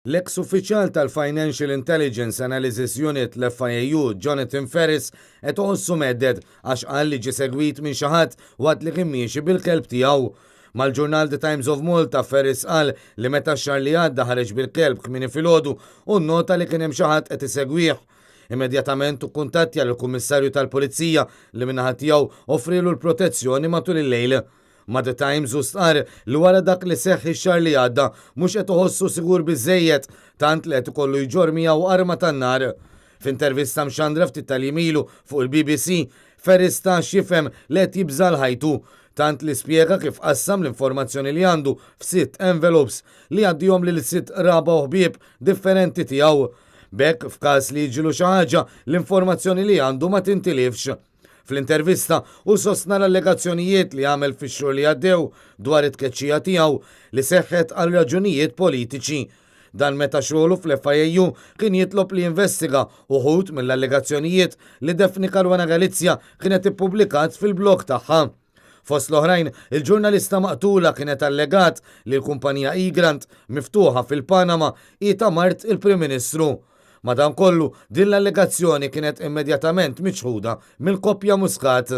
L-eks uffiċjal tal-Financial Intelligence Analysis Unit l-FIAU, Jonathan Ferris, qed iħossu medded għax qal li ġie segwit minn xi ħadd waqt li kien miexi bil-kelb tiegħu. Mal-ġurnal The Times of Malta Ferris qal li meta x-xahar li għadda ħareġ bil-kelb kmieni filgħodu u nnota li kien hemm xi ħadd qed isegwih. Immedjatament ukkuntattja l-Kummissarju tal-Pulizija li min-naħa tiegħu offrilu l-protezzjoni matul il-lejl. Ma The Times u stqar li wara dak li seħħ ix-xahar li għadda mhux qed iħossu sigur biżżejjed tant li qed ikollu jġor miegħu arma tan-nar. F'intervista mxandra ftit tal-jimilu fuq il-BBC, Ferris tax jifhem li qed jibża ħajtu tant li spjega kif qassam l-informazzjoni li għandu f'6 envelopes li għaddihom lil 6 raba u ħbieb differenti tiegħu. Bekk f'każ li jiġilu xi ħaġa l-informazzjoni li għandu ma tintilifx. Fl-intervista u sostna l-allegazzjonijiet li għamel fix-xhur li għaddew dwar it-tkeċċija tiegħu li seħħet għal raġunijiet politiċi. Dan meta xogħlu fl-FIAU kien jitlob li investiga uħud mill-allegazzjonijiet li Daphne Caruana Galizia kienet ippubblikat fil-blog tagħha. Fost l-oħrajn, il-ġurnalista maqtula kienet allegat li l-kumpanija Egrant miftuħa fil-Panama tamart il-Prim Ministru. Madankollu din l-allegazzjoni kienet immedjatament miċħuda mill-koppja Muscat.